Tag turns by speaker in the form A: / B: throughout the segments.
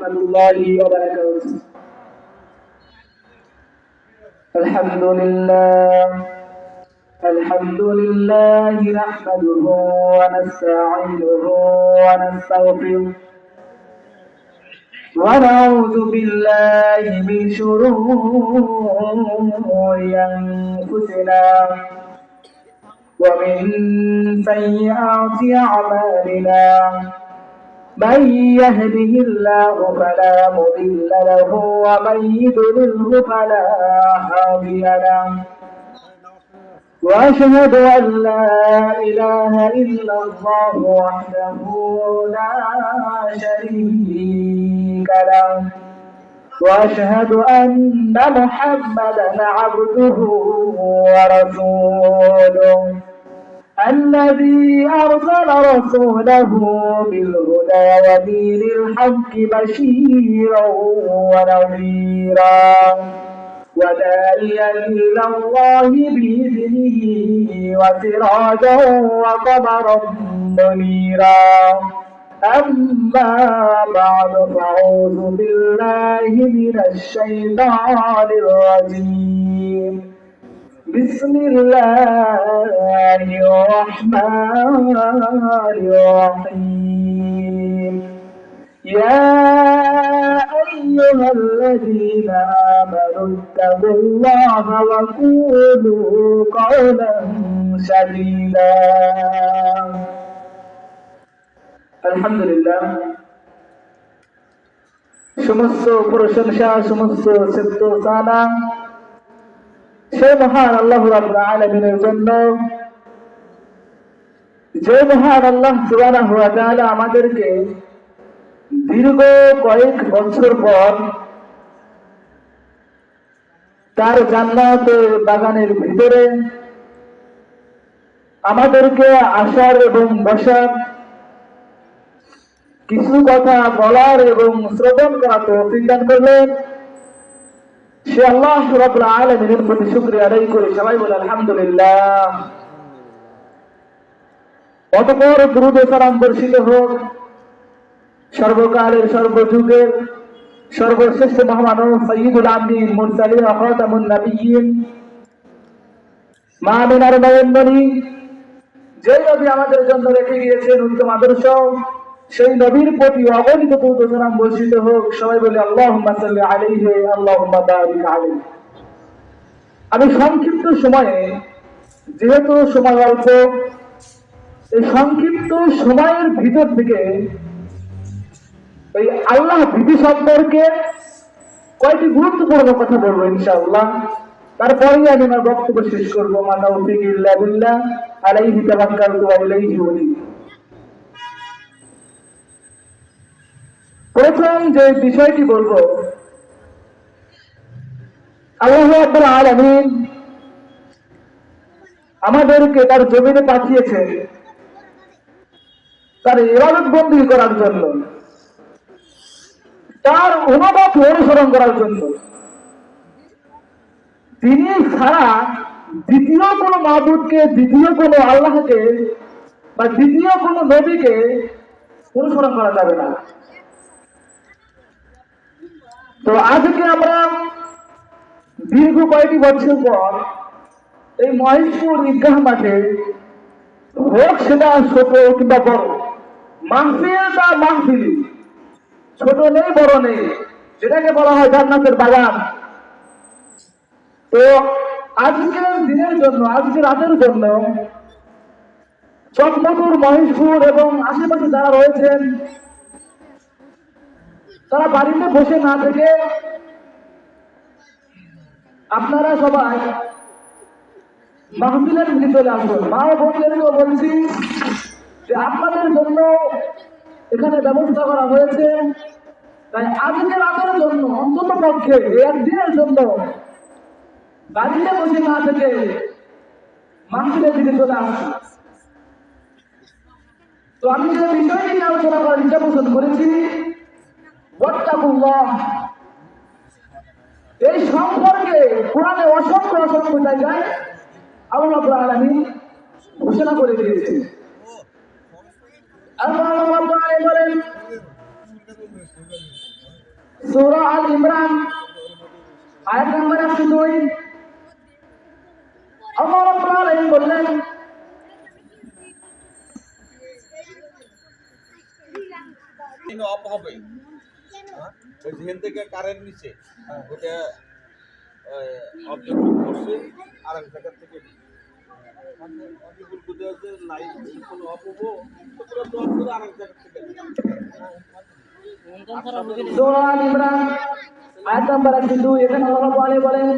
A: warahmatullahi wabarakatuh. الحمد لله نحمده ونستعينه ونستغفره ونعوذ بالله من شرور أنفسنا ومن سيئات أعمالنا من يهده الله فلا مضل له ومن يضلله فلا هادي له وأشهد أن لا إله إلا الله وحده لا شريك له وأشهد أن محمدا عبده ورسوله الذي أرسل رسوله بالهدى ودين الحق بشيرا ونذيرا وداعيا إلى الله بإذنه وسراجا وقمرا منيرا أما بعد فأعوذ بالله من الشيطان الرجيم بسم الله الرحمن الرحيم يا أيها الذين آمنوا اتقوا الله وقولوا قولا سديدا الحمد لله সমস্ত প্রশংসা সমস্ত স্তোত্রনা সেই মহান আল্লাহ রাব্বুল আলামিনের জন্য, যে মহান আল্লাহ সুবহানাহু ওয়া তাআলা আমাদেরকে দীর্ঘ কয়েক বছর পর তার জান্নাতের বাগানের ভিতরে আমাদেরকে আসার এবং বসার, কিছু কথা বলার এবং শ্রবণ করার তৌফিক দান করলেন। সে আল্লাহ রাব্বুল আলামিনের প্রতি শুকরিয়া আদায় করি, সবাই বলে আলহামদুলিল্লাহ। অতঃপর দুরূদ ও সালাম বর্ষিত হোক সর্বকালের সর্বযুগের সর্বশ্রেষ্ঠ মহামানব সাইয়্যিদুল আম্বিয়া মুরসালিন ওয়া খাতামুন নাবিয়্যিন মা আমিনার নয়নমণি, যে নবী আমাদের জন্য রেখে গিয়েছেন উত্তম আদর্শ, সেই নবীর প্রতি অগণিত দুরূদ ও সালাম বর্ষিত হোক, সবাই বলে আল্লাহুম্মা সাল্লি আলাইহি আল্লাহুম্মা বারিক আলাইহি। আমি সংক্ষিপ্ত সময়ে, যেহেতু সময় অল্প, এই সংক্ষিপ্ত সময়ের ভিতর থেকে এই আল্লাহ ভীতি সম্পর্কে কয়েকটি গুরুত্বপূর্ণ কথা বলবো ইনশাআল্লাহ। তারপরেই আমি আমার বক্তব্য শেষ করবো। মা তাওফীক ইল্লা বিল্লাহ, আলাইহি তাওয়াক্কালতু ওয়া ইলাইহি উনীব। প্রথম যে বিষয়টি বলবো, আল্লাহ রাব্বুল আলামিন আমাদেরকে তার জমিনে পাঠিয়েছেন তার ইবাদত বন্দী করার জন্য, তার অনুমত অনুসরণ করার জন্য। তিনি ছাড়া দ্বিতীয় কোনো মাবুদকে, দ্বিতীয় কোনো আল্লাহকে বা দ্বিতীয় কোনো নবীকে অনুসরণ করা যাবে না। তো আজকে আমরা দীর্ঘ কয়েকটি বছর পর এই মহেশপুর ঈদগাহ মাঠে, হোক সেটা ছোট কিংবা বড়, মাহফিল বা মাহফিলি, ছোট নেই বড় নেই, যেটাকে বলা হয় জান্নাতের বাগান। তো আজকের দিনের জন্য, আজকের রাতের জন্য চকমতুর, মহেশপুর এবং আশেপাশে যারা রয়েছেন, তারা বাড়িতে বসে না থেকে আপনারা সবাই মাহফিলের দিকে চলে আসুন। মা ও বোনদেরকেও বলছি যে আপনাদের জন্য এখানে ব্যবস্থা করা হয়েছে, তাই আজকে রাতের জন্য, অন্তত পক্ষে একদিনের জন্য বাড়িতে বসে না থেকে মাহফিলের দিকে চলে আসুন। তো আমি যে বিষয়টি নিয়ে আলোচনা করার ইচ্ছা পোষণ করেছি, ওয়াত্তাকুল্লাহ, এই সম্পর্কে কোরআনে অসংখ্য অসংখ্য জায়গায় আল্লাহ রাব্বুল আলামিন ঘোষণা করে দিয়েছে। আল্লাহ রাব্বুল আলামিন বলেন সূরা আল ইমরান আয়াত নম্বর 102 আল্লাহ রাব্বুল আলামিন বললেন
B: অফ হবে ওই যেখান থেকে কারেন্ট নিচে ওটা অবজেক্ট করছে আর এক জায়গা থেকে লাইট কোনো অফ হবো আর এক জায়গা থেকে
A: সূরা আল ইমরান আয়াত নম্বর 102 এখানে আল্লাহ রাব্বুল আলামিন বলেন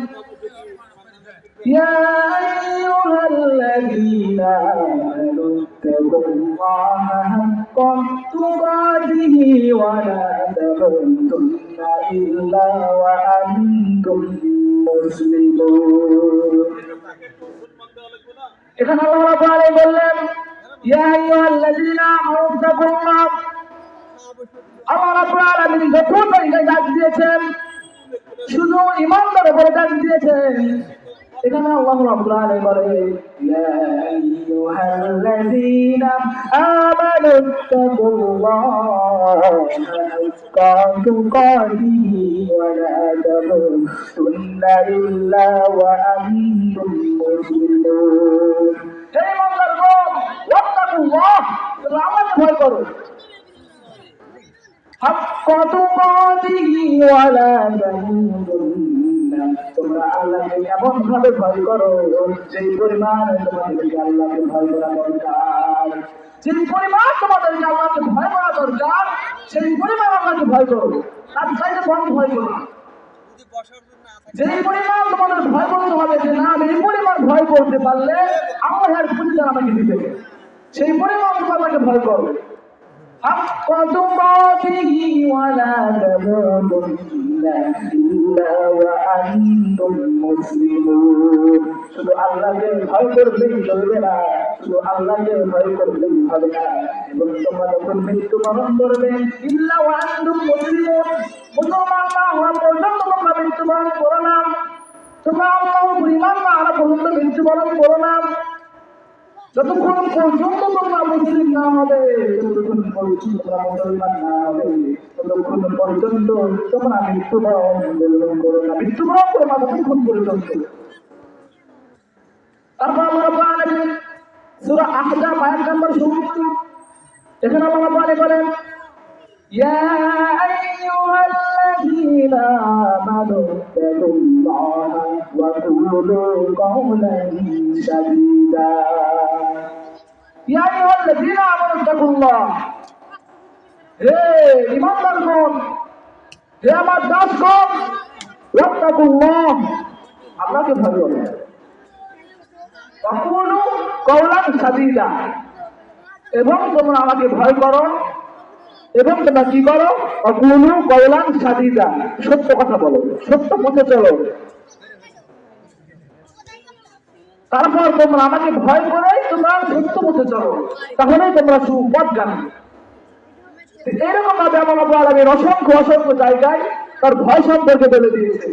A: ইয়া আইয়ুহাল্লাযীনা আমানু তাকুল্লাহা হাক্কা তুকাতিহি ওয়া লা তামুতুন্না ইল্লা ওয়া আনতুম মুসলিমুন। এখানে আল্লাহ রাব্বুল আলামিন বললেন ইয়া আইয়ুহাল্লাযীনা আমানু তাকুল্লাহ। আল্লাহ রাব্বুল আলামিন যখন ডাক দিয়েছেন শুধু ঈমানদারের উপরে ডাক দিয়েছেন। এখানে আল্লাহ রাব্বুল আলামিন বলেন ইয়া আইয়ুহাল্লাযীনা আমানু তাকুল্লাহা হাক্কা তুকাতিহি ওয়া লা তামুতুন্না ইল্লা ওয়া আনতুম মুসলিমুন। হে ঈমানদারগণ, ওয়াত্তাকুল্লাহ, তোমরা আল্লাহকে ভয় করো। হাক্কা তুকাতিহি ওয়া লা তামুতুন্না, তোমরা আল্লাহকে এমন ভাবে ভয় করো যেই পরিমাণ তোমাদেরকে আল্লাহকে ভয় করা দরকার। যেই পরিমাণ তোমাদেরকে আল্লাহকে ভয় করা দরকার সেই পরিমাণ আল্লাহকে ভয় করো, তার চাইতে কম ভয় করো না। যেই পরিমাণ তোমাদের ভয় করতে হবে যে না আমি এই পরিমাণ ভয় করতে পারলে আল্লাহর প্রতিদান আমাকে দিবে, সেই পরিমাণ তোমাদেরকে ভয় করো। হাক্কা তুকাতিহি ওয়া লা তামুতুন্না ইল্লা ওয়া আনতুম মুসলিমুন। শুধু আল্লাহকে ভয় করলেই চলবে না, শুধু আল্লাহকে ভয় করলেই হবে না, এবং তোমরা যখন মৃত্যুবরণ করবে ইল্লা ওয়া আনতুম মুসলিমুন, মুসলমান না হওয়া পর্যন্ত তোমরা মৃত্যুবরণ করো না। তোমরা আল্লাহর উপর ঈমান না আনা পর্যন্ত মৃত্যুবরণ করো না। যতক্ষণ পর্যন্ত তোমরা মুসলিম না হবে, যতক্ষণ পর্যন্ত তোমরা মুসলমান না হবে, ততক্ষণ পর্যন্ত তোমরা মৃত্যুবরণ করো না। মৃত্যুবরণ করো না ততক্ষণ পর্যন্ত। তারপর আল্লাহ রাব্বুল আলামিন সূরা আহজাব আয়াত নম্বর 70 এখানে আল্লাহ রাব্বুল আলামিন বলেন ইয়া আইয়ুহাল্লাযীনা আমানু তাকুল্লাহা ওয়া কুলু কাওলান সাদীদা। ইয়া আইয়ুহাল্লাযীনা আমানু তাকুল্লাহ, হে ঈমানদারগণ, হে আমার দাসগণ, ওয়াত্তাকুল্লাহ, আল্লাহকে ভয় করো। ওয়া কুলু কাওলান সাদীদা, এবং তোমরা আমাকে ভয় করো এবং তোমরা কি করো? অকুলু কওলান সাদীদা, সত্য কথা বলো, সত্য পথে চলো। তারপর তোমরা আমাকে ভয় করে তোমরা সত্য পথে চলো, তাহলেই তোমরা সুপথগামী। এরকম ভাবে আল্লাহ রাব্বুল আলামিন অসংখ্য অসংখ্য জায়গায় তার ভয় সম্পর্কে বলে দিয়েছে।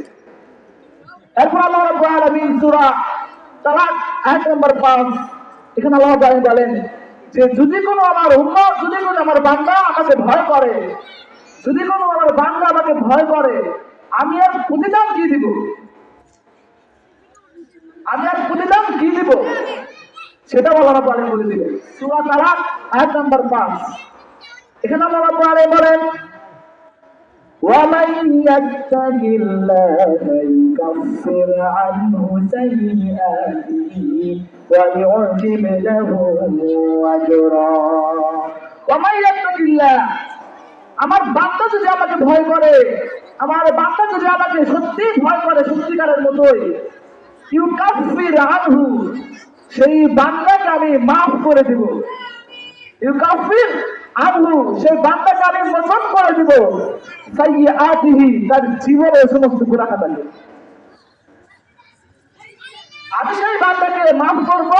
A: এরপর আল্লাহ রাব্বুল আলামিন সূরা তালাক আয়াত নম্বর 5 এখানে আল্লাহ রাব্বুল আলামিন বলেন যে যদি কোনো আমার উম্মত, যদি কোনো আমার বান্দা আমাকে ভয় করে, যদি কোনো আমার বান্দা আমাকে ভয় করে, আমি আর প্রতিদান কি দিব? আমি আর প্রতিদান কি দিব সেটা আল্লাহ রাব্বুল আলামিন বলে দিলেন। সূরা তালাক আয়াত নম্বর 5 এখানে আল্লাহ রাব্বুল আলামিন বলেন وَمَن يَتَّقِ اللَّهَ يُكَفِّرْ عَنْهُ سَيِّئَاتِهِ وَيُعْظِمْ لَهُ أَجْرًا। وَمَن يَتَّقِ اللَّهَ, আমার বান্দা যদি আমাকে ভয় করে, আমার বান্দা যদি আমাকে সত্যি ভয় করে সত্যিকারের মতোই, ইউকাফির আনহু, সেই বান্দাকে আমি মাফ করে দিব। ইউকাফির আনহু, সেই বান্দাকে আমি মোচন করে দিব। সাইয়্যাতিহি, তার জীবনের সমস্ত গুনাহ খাতাকে আমি সেই বান্দাকে মাফ করব।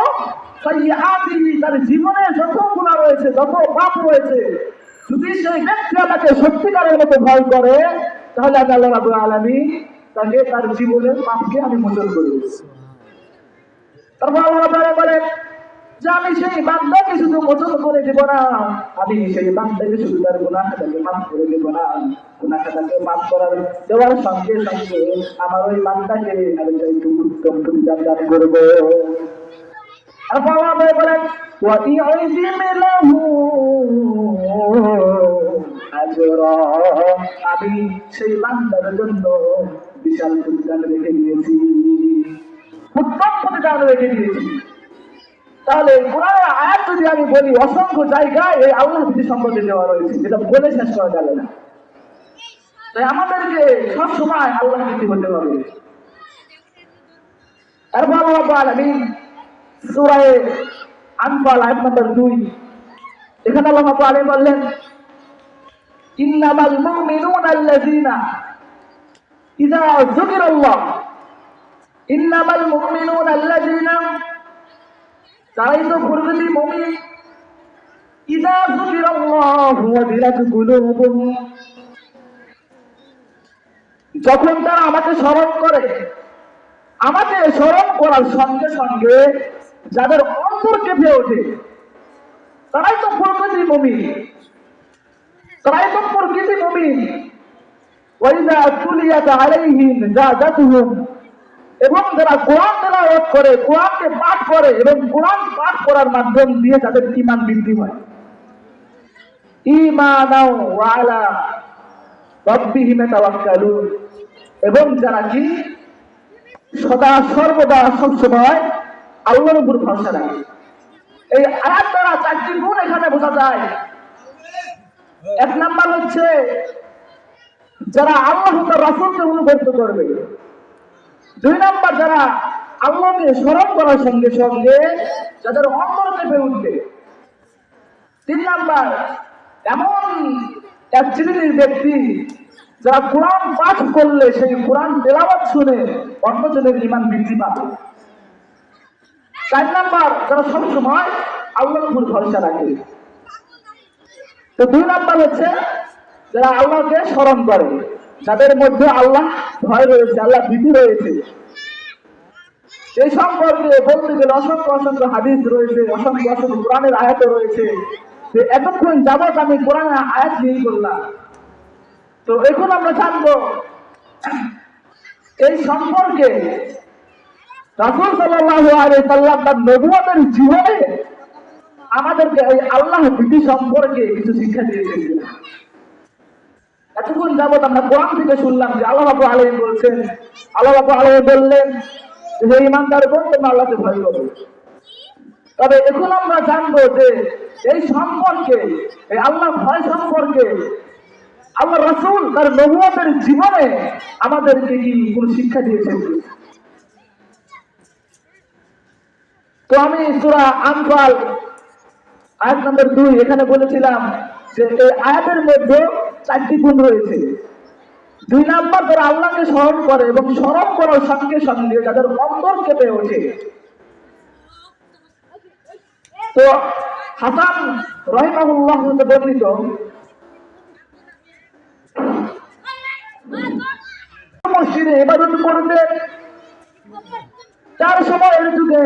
A: সাইয়্যাতিহি, তার জীবনে যত গুনাহ রয়েছে, যত পাপ রয়েছে, যদি সেই ব্যক্তি আমাকে সত্যিকারের মতো ভয় করে তাহলে আমি আল্লাহ রাব্বুল আলামিন তাকে তার জীবনের পাপকে আমি মোচন করে দেব। তারপর আল্লাহ রাব্বুল আলামিন বলেন যে আমি সেই বান্দাকে শুধু মোচন করে দেব না, আমি সেই বান্দাকে শুধু তার গুনাহ খাতাকে মাফ করে দেব না, গুনাহ খাতাকে মাফ করার দেওয়ার সঙ্গে সঙ্গে আমার ওই বান্দাকে আমি একটু উত্তম প্রতিদান দান করবো। আর বাবা বলেন وَإِعْظِمْ لَهُ أَجْرًا, আমি সেই বান্দার জন্য বিশাল প্রতিদান রেখে দিয়েছি, উত্তম প্রতিদান রেখে দিয়েছি। তাহলে কোরআনের আয়াত যদি আমি বলি, অসংখ্য জায়গায় এই আল্লাহর ভীতি সম্পর্কে দেওয়া রয়েছে, যেটা বলে শেষ করা যাবে না। তাই আমাদেরকে সবসময় আল্লাহর ভীতি হতে হবে। এরপর আল্লাহ রাব্বুল আলামিন সূরা আনফাল আয়াত নম্বর 2, এখানে আল্লাহ রাব্বুল আলামিন বললেন, ইন্নামাল মুমিনুনা আল্লাযীনা ইযা যুকিরাল্লাহ, ইন্নামাল মুমিনুনা আল্লাযীনা, তারাই তো প্রকৃতি মুমিন, ইযা যুকিরাল্লাহু ওয়াজিলাত কুলুবুহুম, যখন তারা আমাকে স্মরণ করে, আমাকে স্মরণ করার সঙ্গে সঙ্গে যাদের অন্তর কেঁপে ওঠে, তারাই তো প্রকৃতি মুমিন, তারাই তো প্রকৃতি মুমিন। ওয়াইযা তুলিয়াত আলাইহিম যাদাতুহুম, এবং যারা কোরআন তেলাওয়াত করে, কোরআনকে পাঠ করে এবং কোরআন পাঠ করার মাধ্যম দিয়ে তাদের ঈমান বৃদ্ধি হয়। ঈমানাও ওয়া আলা রাব্বিহিম তাওয়াক্কালুন, এবং যারা কি সদা সর্বদা সবসময় আল্লাহর উপর ভরসা রাখে। এই আয়াত দ্বারা 4টি গুণ এখানে বোঝা যায়। এক নাম্বার হচ্ছে যারা আল্লাহ তার রাসূলকে অনুগত করবে। 2 নাম্বার যারা আল্লাহকে স্মরণ করার সঙ্গে সঙ্গে যাদের অন্তর কেঁপে উঠবে। 3 নাম্বার এমন এক শ্রেণীর ব্যক্তি যারা কোরআন পাঠ করলে সেই কোরআন তেলাওয়াত শুনে অন্যজনের ঈমান বৃদ্ধি পাবে। 4 নাম্বার যারা সবসময় আল্লাহর উপর ভরসা রাখে। তো 2 নাম্বার হচ্ছে যারা আল্লাহকে স্মরণ করে, যাদের মধ্যে আল্লাহ ভয় রয়েছে, আল্লাহ ভীতি রয়েছে। এই সম্পর্কে বলতে গেলে অসংখ্য অসংখ্য হাদিস রয়েছে, অসংখ্য অসংখ্য কোরআনের আয়াত রয়েছে। এতক্ষণ যাবত আমি কোরআনের আয়াত নিয়ে করলাম। তো এখন আমরা জানবো এই সম্পর্কে রাসূল সাল্লাল্লাহু আলাইহি সাল্লাম তার নবুয়তের জীবনে আমাদেরকে এই আল্লাহ ভীতি সম্পর্কে কিছু শিক্ষা দিয়েছেন কিনা। এতক্ষণ যাবত আমরা কোরআন থেকে শুনলাম যে আল্লাহ রাব্বুল আলামিন বলছেন, আল্লাহ রাব্বুল আলামিন বললেন যে ঈমানদারগণ তোমরা আল্লাহকে ভয় করো। তবে এখন আমরা জানবো যে এই সম্পর্কে, এই আল্লাহ ভয় সম্পর্কে আল্লাহ রাসূল তার নবুয়তের জীবনে আমাদেরকে কি কোনো শিক্ষা দিয়েছেন। তো আমি সূরা আনফাল আয়াত নম্বর 2 এখানে বলেছিলাম যে এই আয়াতের মধ্যে 4টি গুণ রয়েছে। 2 নাম্বার যারা আল্লাহকে স্মরণ করে এবং স্মরণ করার সঙ্গে সঙ্গে যাদের অন্তর কেঁপে ওঠে। তো হাসান রাহিমাহুল্লাহ হতে বর্ণিত মসজিদে ইবাদত করতে তার সময়ের যুগে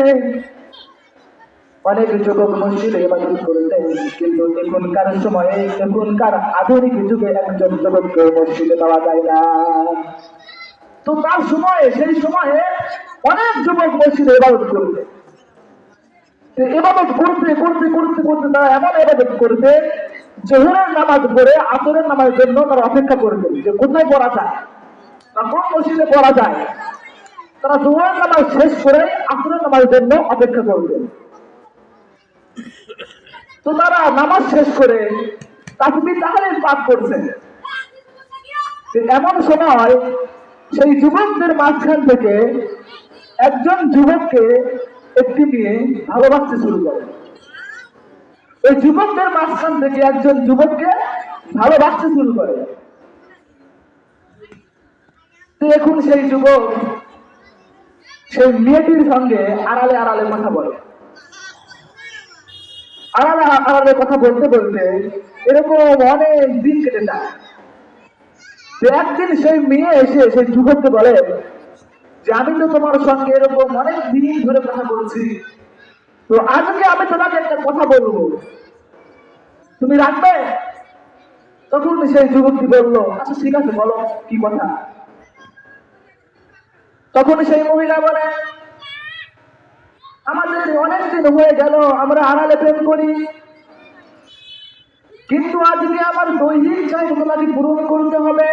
A: অনেক যুবক মসজিদে ইবাদত করতেন, কিন্তু এখনকার সময়ে, এখনকার আধুনিক যুগে একজন যুবককে মসজিদে পাওয়া যায় না। তো তার সময়ে, সেই সময়ে অনেক যুবক মসজিদে ইবাদত করতে, ইবাদত করতে করতে করতে করতে তারা এমন ইবাদত করতে, জোহরের নামাজ পড়ে আসরের নামাজের জন্য তারা অপেক্ষা করবে যে কোথায় পড়া যায় বা কোন মসজিদে পড়া যায়। তারা জোহরের নামাজ শেষ করে আসরের নামাজের জন্য অপেক্ষা করবে। তো তারা নামাজ শেষ করে তাকবীর তাহলিল পাঠ করছে। এমন সময় সেই যুবকদের মাঝখান থেকে একজন যুবককে একটি মেয়ে ভালোবাসতে শুরু করে। এই যুবকদের মাঝখান থেকে একজন যুবককে ভালোবাসতে শুরু করে। তো এখন সেই যুবক সেই মেয়েটির সঙ্গে আড়ালে আড়ালে কথা বলে। আড়ালে আড়ালে কথা বলতে বলতে এরকম অনেক দিন কেটে যায়। একদিন সেই মেয়ে এসে সেই যুবককে বলে যে আমি তো তোমার সঙ্গে এরকম অনেক দিন ধরে কথা বলছি, তো আজকে আমি তোমাকে একটা কথা বলবো, তুমি রাখবে? তখন সেই যুবকটি বলল, আচ্ছা ঠিক আছে, বলো কি কথা। তখন সেই মহিলা বলে, আমাদের অনেকদিন হয়ে গেল আমরা আড়ালে প্রেম করি, কিন্তু আজকে আমার দৈহিক চাহিদা তোমাকে পূরণ করতে হবে।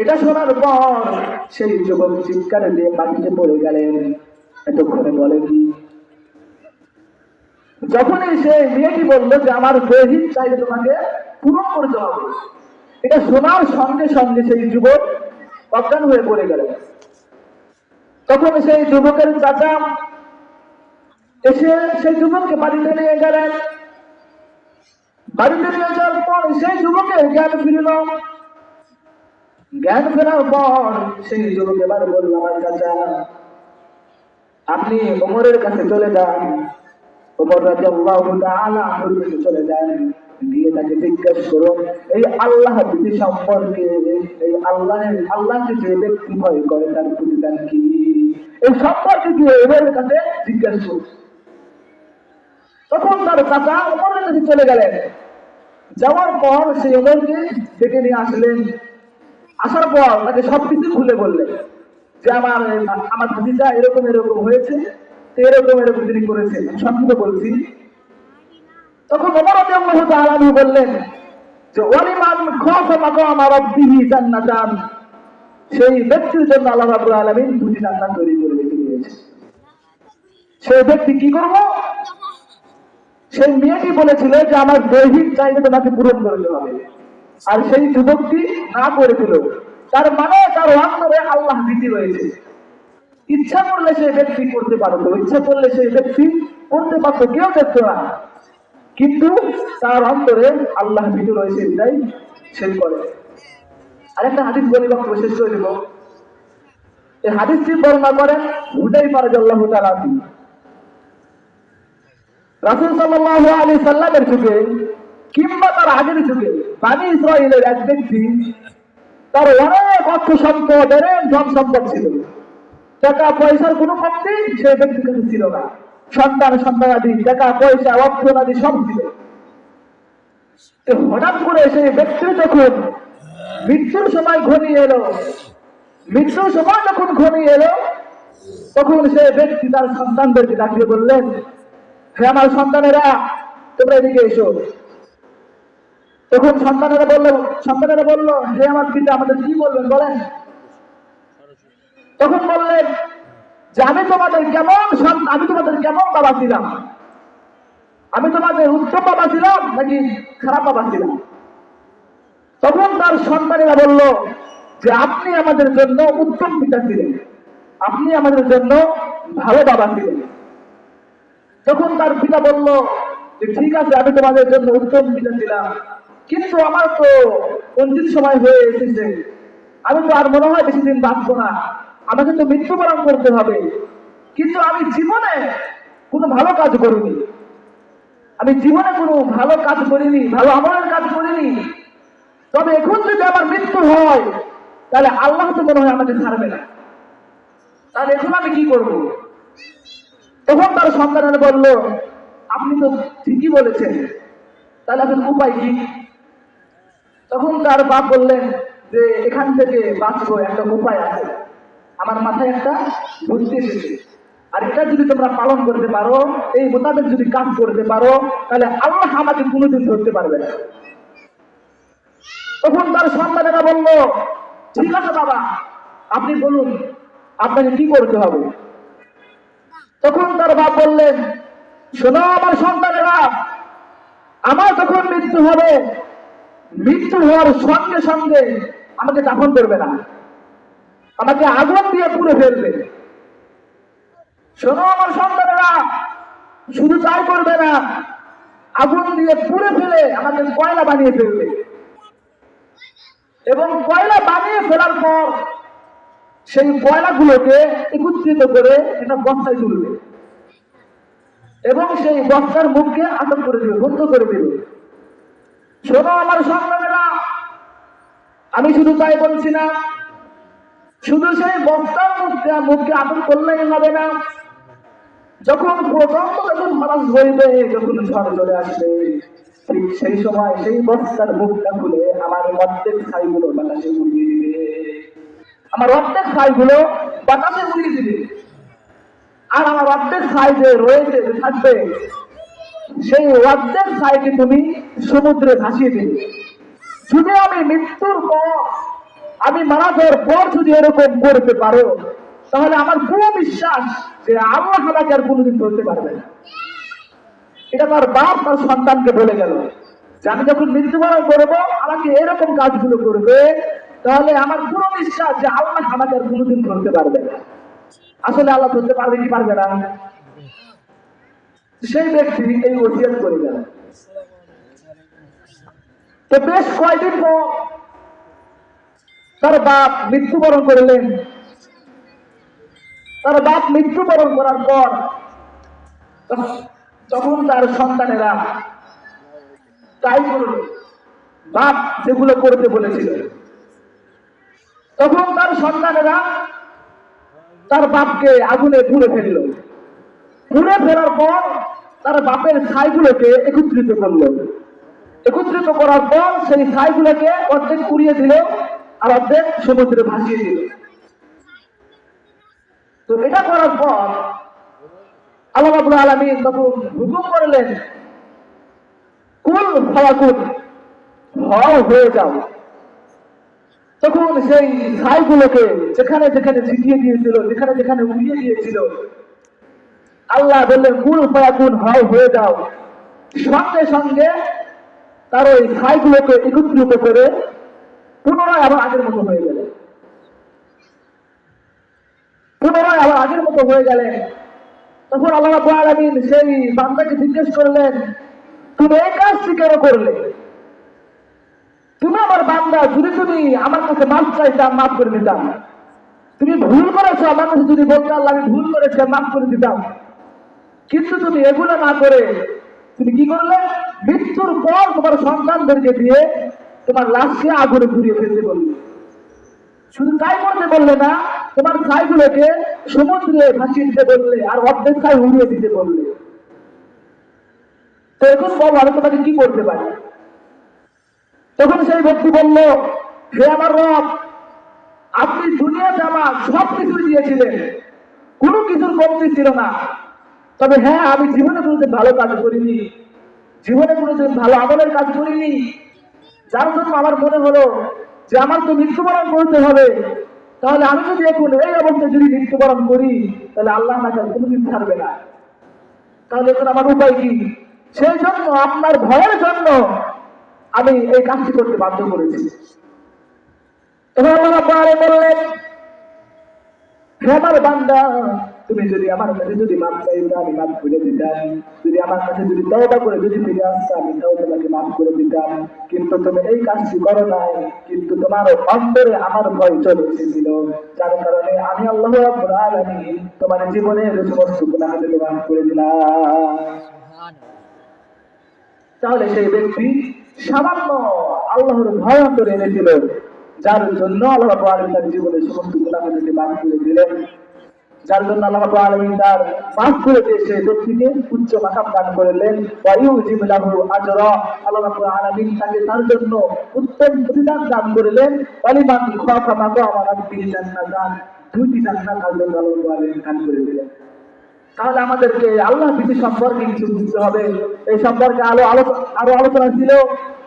A: এটা শোনার পর সেই যুবক চিৎকার দিয়ে মাটিতে পড়ে গেলেন। এতক্ষণে বলে কি, যখনই সে মেয়েটি বললো যে আমার দৈহিক চাহিদা তোমাকে পূরণ করতে হবে, এটা শোনার সঙ্গে সঙ্গে সেই যুবক অজ্ঞান হয়ে পড়ে গেল। তখন সেই যুবকের চাচা এসে সেই যুবককে বাড়িতে নিয়ে গেলেন। বাড়িতে নিয়ে যাওয়ার পর সেই যুবকের জ্ঞান ফিরল। জ্ঞান ফেরার পর সেই যুবক এবার বলল, আমার চাচা, আপনি ওমরের কাছে চলে যান। ওমর রাদিয়াল্লাহু তাআলা আনহুর কাছে চলে যান, গিয়ে তাকে জিজ্ঞাসা করুন এই আল্লাহ ভীতি সম্পর্কে, এই আল্লাহকে যে ব্যক্তি ভয় করে তার প্রতিদান কি, এই সম্পর্কে গিয়ে ওমরের কাছে জিজ্ঞাসা করুন। তখন তার চাচা ওমরের কাছে চলে গেলেন। যাওয়ার পর সেই ওমরকে ডেকে নিয়ে আসলেন। আসার পর তাকে সবকিছু খুলে বললেন যে আমার ভাতিজা এরকম এরকম হয়েছে, এরকম এরকম তিনি করেছেন, সংক্ষিপ্ত বলছি। তখন ওমর রাদিয়াল্লাহু তাআলা আনহু বললেন যে ওয়ালিমান খাফা মাকামা রাব্বিহি জান্নাতান, সেই ব্যক্তির জন্য আল্লাহ রাব্বুল আলামিন দুটি জান্নাত তৈরি করে রেখে দিয়েছে। সেই ব্যক্তি কি করব? সেই মেয়েটি বলেছিল যে আমার দৈহিক চাহিদা তোমাকে পূরণ করতে হবে, আর সেই যুবকটি না করেছিল। তার মানে তার অন্তরে আল্লাহ ভীতি রয়েছে। ইচ্ছা করলে সেই ব্যক্তি করতে পারতো, ইচ্ছা করলে সেই ব্যক্তি করতে পারতো, কেউ দেখতো না, কিন্তু তার অন্তরে আল্লাহ ভীতি রয়েছে, এটাই সে করে। আরেকটা হাদিস বলি, বক্তব্য শেষ করে দেব। এই হাদিসটি বর্ণনা করেন হুযায়ফা রাদিয়াল্লাহু তাআলা আনহু। রাসূল সাল্লাল্লাহু আলাইহি সাল্লামের যুগে কিংবা তার আগের যুগে বনী ইসরাঈলের এক ব্যক্তি, তার অনেক অর্থ সম্পদ, অনেক ধন সম্পদ ছিল, টাকা পয়সার কোনো কমতি সেই ব্যক্তির কাছে ছিল না। সন্তানাদি, টাকা পয়সা, অর্থ আদি সব ছিল। হঠাৎ করে সেই ব্যক্তির যখন মৃত্যুর সময় ঘনিয়ে এলো, তখন সেই ব্যক্তি তার সন্তানদেরকে ডাকিয়ে বললেন, হে আমার সন্তানেরা, তোমরা এদিকে এসো। তখন সন্তানেরা বলল, হে আমার পিতা, আমাদের কি বলবেন বলেন। তখন বললেন যে আমি তোমাদের কেমন বাবা ছিলাম, আমি তোমাদের উত্তম বাবা ছিলাম নাকি খারাপ বাবা ছিলাম। তখন তার সন্তানেরা বলল যে আপনি আমাদের জন্য উত্তম পিতা ছিলেন, আপনি আমাদের জন্য ভালো বাবা ছিলেন। তখন তার পিতা বলল যে ঠিক আছে, আমি তোমাদের জন্য উত্তম পিতা ছিলাম, কিন্তু আমার তো অন্তিম সময় হয়ে এসেছে, আমি তো আর মনে হয় বেশি দিন বাঁচবো না, আমাকে তো মৃত্যুবরণ করতে হবে। কিন্তু আমি জীবনে কোনো ভালো কাজ করিনি, ভালো আমলের কাজ করিনি। তবে এখন যদি আমার মৃত্যু হয়, তাহলে আল্লাহ তো মনে হয় আমাকে ছাড়বে না, তাহলে এখন আমি কি করব? তখন তার সন্তানেরা বলল, আপনি তো ঠিকই বলেছেন, তাহলে এখন উপায় কি? তখন তার বাপ বললেন যে এখান থেকে বাঁচবো একটা উপায় আছে, আমার মাথায় একটা বুদ্ধি এসেছে, আর এটা যদি তোমরা পালন করতে পারো, এই মোতাবেক যদি কাজ করতে পারো, তাহলে আল্লাহ আমাকে কোনোদিন ধরতে পারবে না। তখন তার সন্তানেরা বলল, ঠিক আছে বাবা, আপনি বলুন আপনাকে কি করতে হবে। তখন তার বাপ বললেন, শোনো আমার সন্তানেরা, আমার যখন মৃত্যু হবে, মৃত্যু হওয়ার সঙ্গে সঙ্গে আমাকে দাফন করবে না, আমাকে আগুন দিয়ে পুড়ে ফেলবে। শোনো আমার সন্তানেরা, শুধু তাই করবে না, আগুন দিয়ে পুড়ে ফেলে আমাকে কয়লা বানিয়ে ফেলবে, এবং কয়লা বানিয়ে ফেলার পর সেই কয়লাগুলোকে একত্রিত করে একটা বস্তায় তুলবে, এবং সেই বস্তার মুখকে আটক করে দেবে, বন্ধ করে দেবে। শোনো আমার সন্তানেরা, আমি শুধু তাই বলছি না, শুধু সেই বস্তার মুখকে আটক করলেই হবে না, যখন প্রচন্ড যখন খরচ হইবে, যখন ঝড় চলে আসবে, ঠিক সেই সময় সেই বস্তার মুখটা খুলে আমার অর্ধেক ছাইগুলো বাতাসে উড়িয়ে দিবে। আমার অর্ধেক ছাইগুলো বাতাসে উড়িয়ে দিবে। আর আমার অর্ধেক ছাই যে রয়েছে যে থাকবে, সেই অর্ধেক ছাইকে তুমি সমুদ্রে ভাসিয়ে দিবে। যদি আমি মৃত্যুর পর, আমি মারা যাওয়ার পর যদি এরকম করতে পারো, তাহলে আমার পুরো বিশ্বাস যে আল্লাহ আমাকে আর কোনোদিন ধরতে পারবে না। এটা তার বাপ তার সন্তানকে বলে গেল যে আমি যখন মৃত্যুবরণ করবো আমাকে এরকম কাজগুলো করবে, তাহলে আমার পুরো বিশ্বাস যে আল্লাহ আমাকে আর কোনোদিন ধরতে পারবে না। আসলে আল্লাহ ধরতে পারবে কি পারবে না? সেই ব্যক্তি এই ওসিয়ত করে গেল। তো বেশ কয়দিন পর তার বাপ মৃত্যুবরণ করলেন। তার বাপ মৃত্যুবরণ করার পর তখন তার সন্তানেরা তাই করল, বাপ যেগুলো করতে বলেছিল। তখন তার সন্তানেরা তার বাপকে আগুনে পুড়ে ফেলল। পুড়ে ফেলার পর তার বাপের ছাইগুলোকে একত্রিত করলো। একত্রিত করার পর সেই ছাইগুলোকে অর্ধেক উড়িয়ে দিল আর অর্ধেক সমুদ্রে ভাসিয়ে দিল। তো এটা করার পর আল্লাহ রাব্বুল আলামিন তখন হুকুম করলেন, কুল ফায়াকুন, হও হয়ে যাও। তখন সেই ছাইগুলোকে যেখানে যেখানে ছিটিয়ে দিয়েছিল, যেখানে যেখানে উড়িয়ে দিয়েছিল, আল্লাহ বললেন কুল ফায়াকুন, হও হয়ে যাও। সঙ্গে সঙ্গে তার ওই ছাইগুলোকে একত্রিত করে পুনরায় আবার আগের মতো হয়ে গেলেন। পুনরায় আবার আগের মতো হয়ে গেলেন। তখন আল্লাহ রাব্বুল আলামিন সেই বান্দাকে জিজ্ঞেস করলেন, তুমি এই কাজটি কেন করলে? তুমি আমার বান্দা, যদি তুমি আমার কাছে মাফ চাইতাম মাফ করে দিতাম। তুমি ভুল করেছো, আমার কাছে যদি বলতে আল্লাহ আমি ভুল করেছি মাফ করে দিতাম। কিন্তু তুমি এগুলো না করে তুমি কি করলে? মৃত্যুর পর তোমার সন্তানদেরকে দিয়ে তোমার লাশকে আগুনে পুড়িয়ে ফেলতে বললে। শুধু তাই করতে বললে না, তোমার ছাইগুলোকে সমুদ্রে ভাসিয়ে দিতে বললে আর অর্ধেক ছাই উড়িয়ে দিতে বললে। তো এখন বলো আমি তোমাকে কি করতে পারি? তখন সেই ব্যক্তি বলল, হে আমার রব, আপনি দুনিয়াতে আমার সব কিছু দিয়েছিলেন, কোনো কিছুর কমতি ছিল না। তবে হ্যাঁ, আমি জীবনে কোনোদিন ভালো কাজ করিনি, জীবনে কোনোদিন ভালো আমলের কাজ করিনি, যার জন্য আমার মনে হলো যে আমার তো মৃত্যুবরণ করতে হবে। তাহলে আমি যদি এখন এই অবস্থায় যদি মৃত্যুবরণ করি, তাহলে আল্লাহ আমাকে কোনোদিন ছাড়বে না। তাহলে এখন আমার উপায় কি? সেই জন্য আপনার ভয়ের জন্য আমি এই কাজটি করতে বাধ্য করেছি। এবার আল্লাহ বললেন, হে আমার বান্দা, তুমি যদি আমার কাছে যদি মাফ চাইতে আমি মাফ করে দিতাম, যদি আমার কাছে যদি তওবা করে যদি ফিরে আসতে আমি তাও তোমাকে মাফ করে দিতাম। কিন্তু তুমি এই কাজটি করো নাই, কিন্তু তোমার অন্তরে আমার ভয় চলে এসেছিল, যার কারণে আমি আল্লাহ রাব্বুল আলামিন তোমার জীবনের সমস্ত গুনাহ থেকে মাফ করে দিলাম। তাহলে সেই ব্যক্তি সামান্য আল্লাহর ভয় অন্তরে এনেছিল, যার জন্য আল্লাহ রাব্বুল আলামিন তার জীবনের সমস্ত গুনাহ থেকে মাফ করে দিলেন। যার জন্য আল্লাহ রাব্বুল আলামিন তার মাফ করে দিয়ে সেই ব্যক্তিকে উচ্চ মাকাম দান করলেন। ওয়া ইউজিবু লাহু আজরা, আল্লাহ রাব্বুল আলামিন তাকে তার জন্য উত্তম প্রতিদান দান করলেন। ওয়ালিমান খাফা মাকামা রাব্বিহি জান্নাতান, দুইটি জান্নাত আল্লাহ রাব্বুল আলামিন দান করে দিলেন। তাহলে আমাদেরকে আল্লাহ ভীতি সম্পর্কে কিছু বুঝতে হবে। এই সম্পর্কে আরো আলোচনা ছিল,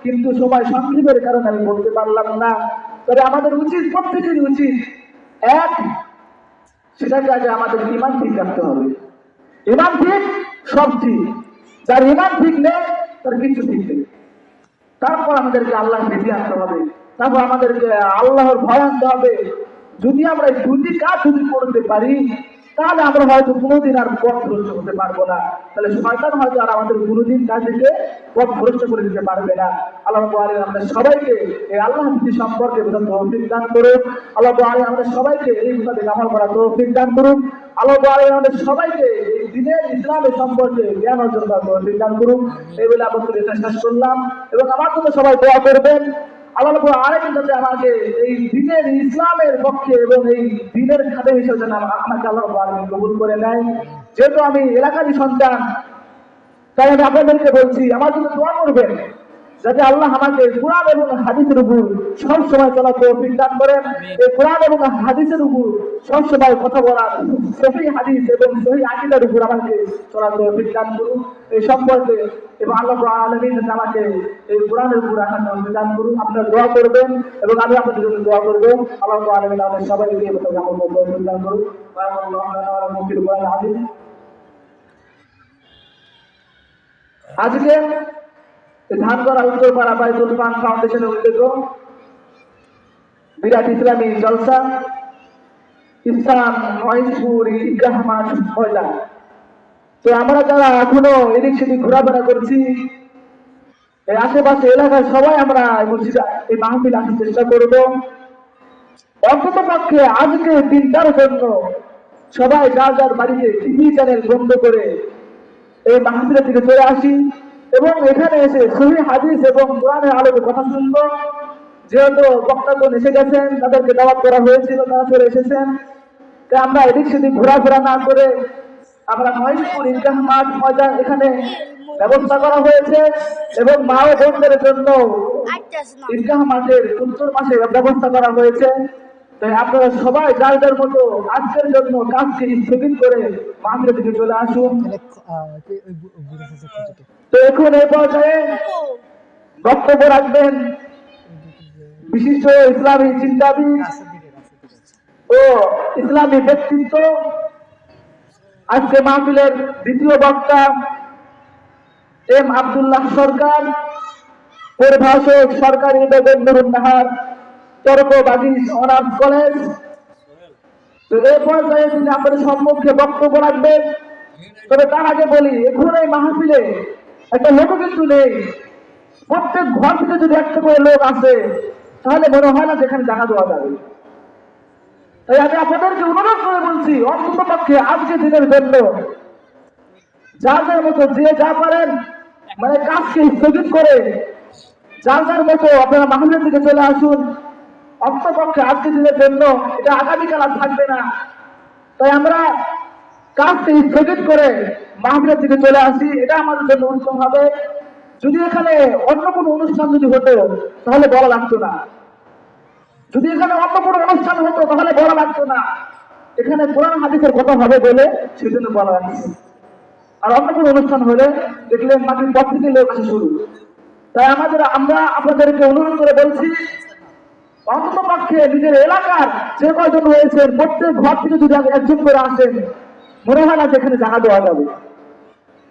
A: কিন্তু সময় সংক্ষেপের কারণে আমি বলতে পারলাম না। তবে আমাদের উচিত, প্রত্যেকেরই উচিত, এক, সেটাকে আগে আমাদের ইমান ঠিক রাখতে হবে। ইমান ঠিক, সব ঠিক। যার ইমান ঠিক নেই তার কিছু ঠিক নেই। তারপর আমাদেরকে আল্লাহর ভীতি আনতে হবে, তারপর আমাদেরকে আল্লাহর ভয় আনতে হবে। যদি আমরা এই দুটি কাজ যদি করতে পারি, তাহলে আমরা হয়তো কোনোদিন আর পথ ভ্রষ্ট হতে পারবো না। তাহলে শয়তান হয়তো আর আমাদের কোনোদিন কাজকে পথ ভ্রষ্ট করে দিতে পারবে না। আল্লাহ তাআলা আমাদের সবাইকে এই আল্লাহ ভীতি সম্পর্কে বোঝার তৌফিক দান করুন। আল্লাহ তাআলা আমাদের সবাইকে এই বিষয়ে আমল করার তৌফিক দান করুন। আল্লাহ তাআলা আমাদের সবাইকে এই দ্বীনের ইসলামের সম্পর্কে জ্ঞান অর্জন করার তৌফিক দান করুন। এই বলে আপনাদের এটা শেষ করলাম, এবং আমার জন্য সবাই দোয়া করবেন। আল্লাহ রাব্বুল আলামিন যাতে আমাকে এই দ্বীনের ইসলামের পক্ষে এবং এই দ্বীনের খাদেম হিসেবে আমাকে আল্লাহ রাব্বুল আলামিন কবুল করে নেয়। যেহেতু আমি এলাকারই সন্তান, তাই আমি আপনাদেরকে বলছি আমার জন্য দোয়া করবেন, যাতে আল্লাহ আমাকে কোরআন এবং হাদিসের উপর সবসময় চলার তৌফিক দান করেন। এই কোরআন এবং হাদিসের উপর সবসময় কথা বলার, সহিহ হাদিস এবং সহিহ আকীদার উপর আমাকে চলার তৌফিক দান করুন এই সম্পর্কে, এবং আল্লাহ রাব্বুল আলামিন আমাকে এই কোরআনের উপর রাখার তৌফিক দান করুন। আপনারা দোয়া করবেন এবং আমি আপনাদের জন্য দোয়া করব। আল্লাহ রাব্বুল আলামিন আমাদের সবাইকে এই কথা আমল করতে তৌফিক দান করুন। আল্লাহু লানা ওয়া লাকুম ফিল কোরআনিল আযীম। আজকে ধানগড়া উত্তরপাড়া বাইতুল পান ফাউন্ডেশনের উদ্যোগ বিরাট ইসলামী জলসা ইসলাম মহেশপুর ঈদগাহ মাঠ ময়দান। তো আমরা যারা এখনো এদিক সেদিক ঘোরাফেরা করছি, এই আশেপাশে এলাকার সবাই আমরা এই মাহফিল আসার চেষ্টা করব। অন্তত পক্ষে আজকে দিনটার জন্য সবাই যার যার বাড়িতে টিভি চ্যানেল বন্ধ করে এই মাহফিলের দিকে চলে আসি এবং এখানে এসে সহিহ হাদিস এবং কোরআনের আলোকে কথা শুনবো। যেহেতু বক্তাগণ এসে গেছেন, তাদেরকে দাওয়াত করা হয়েছিল, তারা চলে এসেছেন, তাই আমরা এদিক সেদিক ঘোরাফেরা না করে আমরা মহেশপুর ঈদগাহ মাঠ ময়দান এখানে ব্যবস্থা করা হয়েছে এবং মা ও বোনদের জন্য ঈদগাহ মাঠের উত্তর মাসে ব্যবস্থা করা হয়েছে। তাই আপনারা সবাই যার যার মতো আজকের জন্য কাজকে স্থগিত করে মাঠের দিকে চলে আসুন। তো এখন এই পর্যায়ে বক্তব্য রাখবেন বিশিষ্ট ইসলামী চিন্তাবিদ ও ইসলামী ব্যক্তিত্ব, আজকে মাহফিলের দ্বিতীয় বক্তা এম আব্দুল্লাহ সরকার, পরিভাষক সরকারি বেগম নুরুন নাহার, তর্কবাদী অনার্স কলেজ। তো এই পর্যায়ে তিনি আপনাদের সম্মুখে বক্তব্য রাখবেন। তবে তার আগে বলি, এখন এই মাহফিলে একটা লোক কিন্তু নেই। প্রত্যেক ঘর থেকে যদি একটা করে লোক আসে তাহলে মনে হয় না যেখানে জায়গা দেওয়া যাবে। তাই আমি আপনাদেরকে অনুরোধ করে বলছি, অন্তত পক্ষে আজকে দিনের জন্য যার যার মতো যে যা পারেন মানে কাজকে স্থগিত করে যার যার মতো আপনারা মাহফিলের দিকে চলে আসুন। অন্তত পক্ষে আজকে দিনের জন্য, এটা আগামীকাল আর থাকবে না। তাই আমরা কাজকে স্থগিত করে মাহফিলের দিকে চলে আসি, এটা আমাদের জন্য উত্তম হবে। যদি এখানে অন্য কোনো অনুষ্ঠান যদি হতো তাহলে বলা লাগতো না, যদি এখানে অন্য কোনো অনুষ্ঠান হতো তাহলে বলা লাগতো না। এখানে কোরআন হাদিসের কথা হবে বলে সেই জন্য বলা লাগছে। আর অন্য কোনো অনুষ্ঠান হলে দেখলেন মাটির পর থেকে লোক আসা শুরু। তাই আমরা আপনাদেরকে অনুরোধ করে বলছি, অন্তত পক্ষে নিজের এলাকার যে কয়জন হয়েছে প্রত্যেক ঘর থেকে যদি একজন করে আসেন, মনে হয় না যেখানে জায়গা দেওয়া যাবে।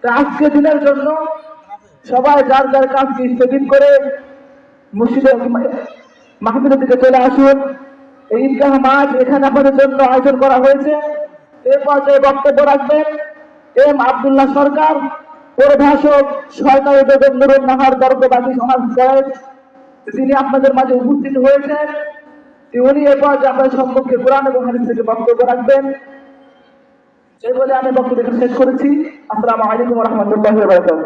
A: তাই আজকে দিনের জন্য সবাই যার যার কাজকে স্থগিত করে মসজিদে মাহফিলের দিকে চলে আসুন। এই ঈদগাহ মাঠ এখানে আপনাদের জন্য আয়োজন করা হয়েছে। এর পর্যায়ে বক্তব্য রাখবেন এম আব্দুল্লাহ সরকার, পরিভাষক সরকারি বেগম নুরুন নাহার, তর্কবাদী অনার্স কলেজ। তিনি আপনাদের মাঝে উপস্থিত হয়েছেন। উনি এ পর্যায়ে আপনাদের সম্পর্কে কোরআন এবং হাদিস থেকে বক্তব্য রাখবেন। এই বলে আমি বক্তব্য শেষ করেছি। আসসালামু আলাইকুম ওয়া রাহমাতুল্লাহি ওয়া বারাকাতুহু।